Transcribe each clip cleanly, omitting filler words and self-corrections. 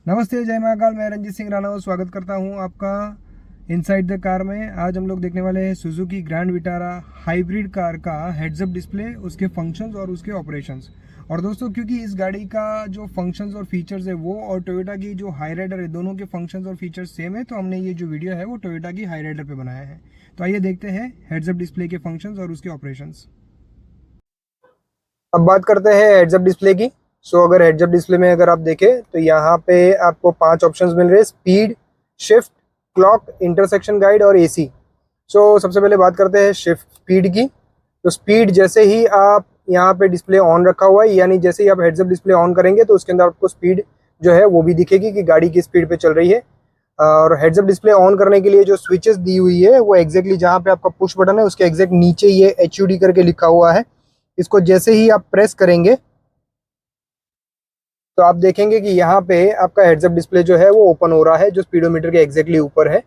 नमस्ते, जय महाकाल। मैं रंजीत सिंह राणा स्वागत करता हूं आपका इनसाइड द कार में। आज हम लोग देखने वाले हैं Suzuki grand Vitara hybrid car का हेड्स अप डिस्प्ले, उसके फंक्शंस और उसके ऑपरेशंस। और दोस्तों, क्योंकि इस गाड़ी का जो फंक्शंस और फीचर्स है वो और टोयोटा की जो हाई राइडर है, दोनों के फंक्शंस और फीचर्स सेम है, तो हमने ये जो वीडियो है वो टोयोटा की हाई राइडर पे बनाया है। तो आइए देखते हैं हेड्स अप डिस्प्ले के फंक्शंस और उसके ऑपरेशंस। अब बात करते हैं हेड्स अप डिस्प्ले की। अगर हेड्स अप डिस्प्ले में अगर आप देखें तो यहाँ पे आपको 5 ऑप्शंस मिल रहे हैं: speed, shift, clock, intersection guide और एसी। सबसे पहले बात करते हैं शिफ्ट स्पीड की। तो स्पीड जैसे ही आप यहाँ पे डिस्प्ले ऑन रखा हुआ है, यानी जैसे ही आप हेड्स अप डिस्प्ले ऑन करेंगे तो उसके अंदर आपको स्पीड जो है वो भी दिखेगी कि गाड़ी की स्पीड पे चल रही है। और हेड्स अप डिस्प्ले ऑन करने के लिए जो स्विचेस दी हुई है वो एग्जैक्टली जहाँ पे आपका पुश बटन है उसके एग्जैक्ट नीचे ये HUD करके लिखा हुआ है। इसको जैसे ही आप प्रेस करेंगे तो आप देखेंगे कि यहाँ पे आपका हेड्स अप डिस्प्ले जो है वो ओपन हो रहा है, जो स्पीडोमीटर के एग्जैक्टली ऊपर है।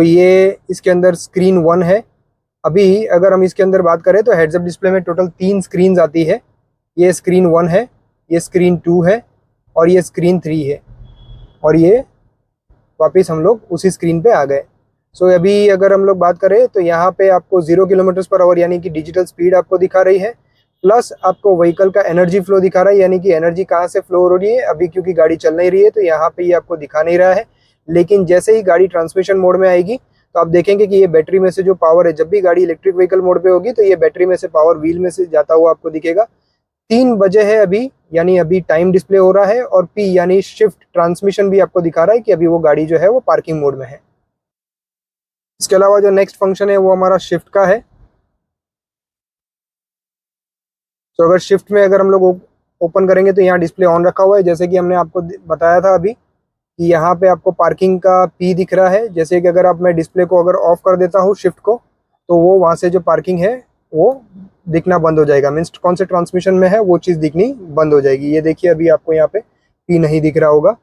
ये इसके अंदर स्क्रीन 1 है। अभी अगर हम इसके अंदर बात करें तो हेड्स अप डिस्प्ले में टोटल 3 स्क्रीन आती है। ये स्क्रीन 1 है, ये स्क्रीन 2 है और ये स्क्रीन 3 है। और ये वापस हम लोग उसी स्क्रीन पे आ गए। अभी अगर हम लोग बात करें तो यहाँ पे आपको 0 किलोमीटर पर आवर यानी कि डिजिटल स्पीड आपको दिखा रही है, प्लस आपको व्हीकल का एनर्जी फ्लो दिखा रहा है, यानी कि एनर्जी कहाँ से फ्लो हो रही है। अभी क्योंकि गाड़ी चल नहीं रही है तो यहाँ पे ये आपको दिखा नहीं रहा है, लेकिन जैसे ही गाड़ी ट्रांसमिशन मोड में आएगी तो आप देखेंगे कि ये बैटरी में से जो पावर है, जब भी गाड़ी इलेक्ट्रिक व्हीकल मोड पे होगी तो ये बैटरी में से पावर व्हील में से जाता हुआ आपको दिखेगा। 3 बजे है अभी, यानी अभी टाइम डिस्प्ले हो रहा है, और P यानी शिफ्ट ट्रांसमिशन भी आपको दिखा रहा है कि अभी वो गाड़ी जो है वो पार्किंग मोड में है। इसके अलावा जो नेक्स्ट फंक्शन है वो हमारा शिफ्ट का है। अगर शिफ्ट में अगर हम लोग ओपन करेंगे तो यहाँ डिस्प्ले ऑन रखा हुआ है, जैसे कि हमने आपको बताया था अभी कि यहाँ पे आपको पार्किंग का P दिख रहा है। जैसे कि अगर आप मैं डिस्प्ले को अगर ऑफ कर देता हूँ शिफ्ट को, तो वो वहाँ से जो पार्किंग है वो दिखना बंद हो जाएगा। मीन्स कौन से ट्रांसमिशन में है वो चीज़ दिखनी बंद हो जाएगी। ये देखिए अभी आपको यहाँ पे P नहीं दिख रहा होगा।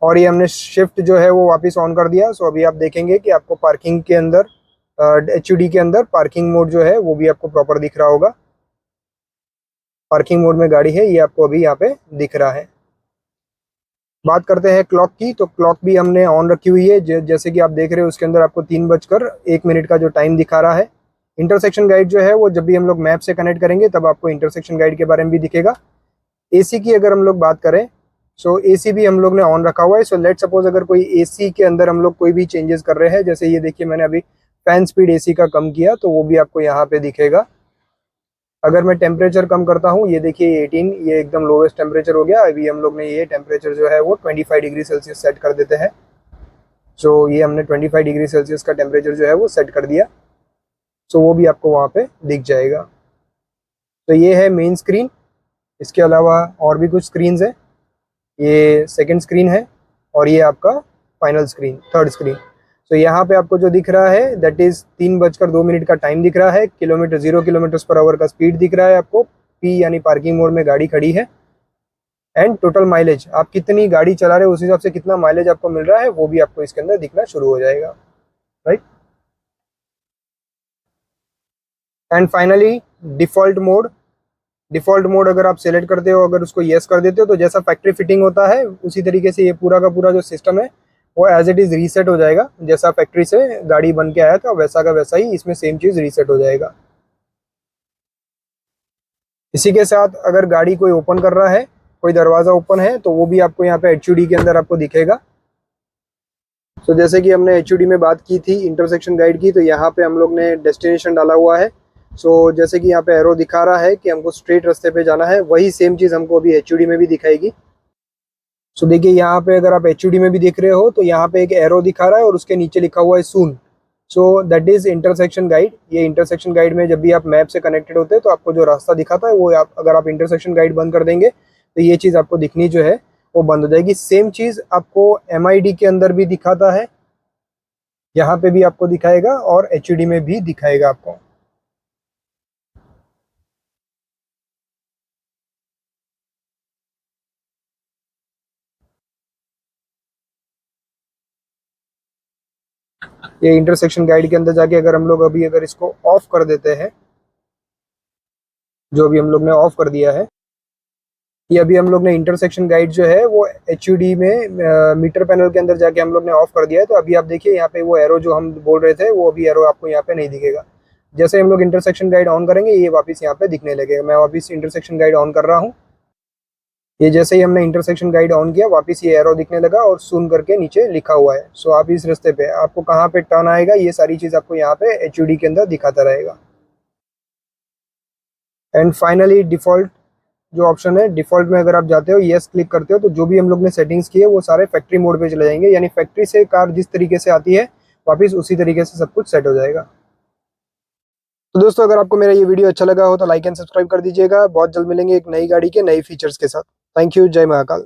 और ये हमने शिफ्ट जो है वो वापस ऑन कर दिया। अभी आप देखेंगे कि आपको पार्किंग के अंदर HUD के अंदर पार्किंग मोड जो है वो भी आपको प्रॉपर दिख रहा होगा। पार्किंग मोड में गाड़ी है, ये आपको अभी यहाँ पे दिख रहा है। बात करते हैं क्लॉक की। तो क्लॉक भी हमने ऑन रखी हुई है, जैसे कि आप देख रहे हो उसके अंदर आपको 3:01 का जो टाइम दिखा रहा है। इंटरसेक्शन गाइड जो है वो जब भी हम लोग मैप से कनेक्ट करेंगे तब आपको इंटरसेक्शन गाइड के बारे में भी दिखेगा। एसी की अगर हम लोग बात करें, एसी भी हम लोग ने ऑन रखा हुआ है। लेट सपोज अगर कोई एसी के अंदर हम लोग कोई भी चेंजेस कर रहे हैं, जैसे ये देखिए मैंने अभी फैन स्पीड एसी का कम किया तो वो भी आपको यहाँ पे दिखेगा। अगर मैं टेम्परेचर कम करता हूँ, ये देखिए 18, ये एकदम लोवेस्ट टेम्परेचर हो गया। अभी हम लोग ने ये टेम्परेचर जो है वो 25 डिग्री सेल्सियस सेट कर देते हैं। ये हमने 25 डिग्री सेल्सियस का टेम्परेचर जो है वो सेट कर दिया। वो भी आपको वहाँ पे दिख जाएगा। ये है मेन स्क्रीन। इसके अलावा और भी कुछ स्क्रीन्स है। ये सेकंड स्क्रीन है और ये आपका फाइनल स्क्रीन, थर्ड स्क्रीन। यहाँ पे आपको जो दिख रहा है दैट इज 3:02 का टाइम दिख रहा है। 0 किलोमीटर पर आवर का स्पीड दिख रहा है आपको। P यानी पार्किंग मोड में गाड़ी खड़ी है। एंड टोटल माइलेज, आप कितनी गाड़ी चला रहे हो उस हिसाब से कितना माइलेज आपको मिल रहा है वो भी आपको इसके अंदर दिखना शुरू हो जाएगा। Right. And finally default mode. Default mode अगर आप सेलेक्ट करते हो, अगर उसको येस कर देते हो, तो जैसा फैक्ट्री फिटिंग होता है उसी तरीके से ये पूरा का पूरा जो सिस्टम है वो एज इट इज रीसेट हो जाएगा। जैसा फैक्ट्री से गाड़ी बन के आया था वैसा का वैसा ही इसमें सेम चीज रीसेट हो जाएगा। इसी के साथ अगर गाड़ी कोई ओपन कर रहा है, कोई दरवाजा ओपन है, तो वो भी आपको यहाँ पे HUD के अंदर आपको दिखेगा। जैसे कि हमने HUD में बात की थी इंटरसेक्शन गाइड की, तो यहाँ पे हम लोग ने डेस्टिनेशन डाला हुआ है। जैसे कि यहाँ पे एरो दिखा रहा है कि हमको स्ट्रेट रास्ते पे जाना है, वही सेम चीज़ हमको अभी HUD में भी दिखाएगी। देखिए यहाँ पे अगर आप HUD में भी देख रहे हो तो यहाँ पे एक एरो दिखा रहा है और उसके नीचे लिखा हुआ है soon. That is intersection guide. ये इंटरसेक्शन गाइड में जब भी आप मैप से कनेक्टेड होते हैं तो आपको जो रास्ता दिखाता है वो अगर आप इंटरसेक्शन गाइड बंद कर देंगे तो ये चीज़ आपको दिखनी जो है वो बंद हो जाएगी। सेम चीज़ आपको MID के अंदर भी दिखाता है, यहाँ पे भी आपको दिखाएगा और HUD में भी दिखाएगा आपको। ये इंटरसेक्शन गाइड के अंदर जाके अगर हम लोग अभी अगर इसको ऑफ कर देते हैं, जो अभी हम लोग ने ऑफ कर दिया है, ये अभी हम लोग ने इंटरसेक्शन गाइड जो है वो HUD में मीटर पैनल के अंदर जाके हम लोग ने ऑफ कर दिया है। तो अभी आप देखिए यहाँ पे वो एरो जो हम बोल रहे थे, वो अभी एरो आपको यहाँ पे नहीं दिखेगा। जैसे हम लोग इंटरसेक्शन गाइड ऑन करेंगे, ये वापस यहाँ पे दिखने लगेगा। मैं वापस इंटरसेक्शन गाइड ऑन कर रहा हूँ। ये जैसे ही हमने इंटरसेक्शन गाइड ऑन किया, वापस ये एरो दिखने लगा और सुन करके नीचे लिखा हुआ है। सो आप इस रास्ते पे, आपको कहाँ पे टर्न आएगा, ये सारी चीज आपको यहाँ पे HUD के अंदर दिखाता रहेगा। एंड फाइनली डिफॉल्ट जो ऑप्शन है, डिफॉल्ट में अगर आप जाते हो, यस क्लिक करते हो, तो जो भी हम लोग ने सेटिंग्स की है वो सारे फैक्ट्री मोड पे चले जाएंगे। यानी फैक्ट्री से कार जिस तरीके से आती है, वापस उसी तरीके से सब कुछ सेट हो जाएगा। तो दोस्तों, अगर आपको मेरा ये वीडियो अच्छा लगा हो तो लाइक एंड सब्सक्राइब कर दीजिएगा। बहुत जल्द मिलेंगे एक नई गाड़ी के नए फीचर्स के साथ। Thank you. जय महाकाल।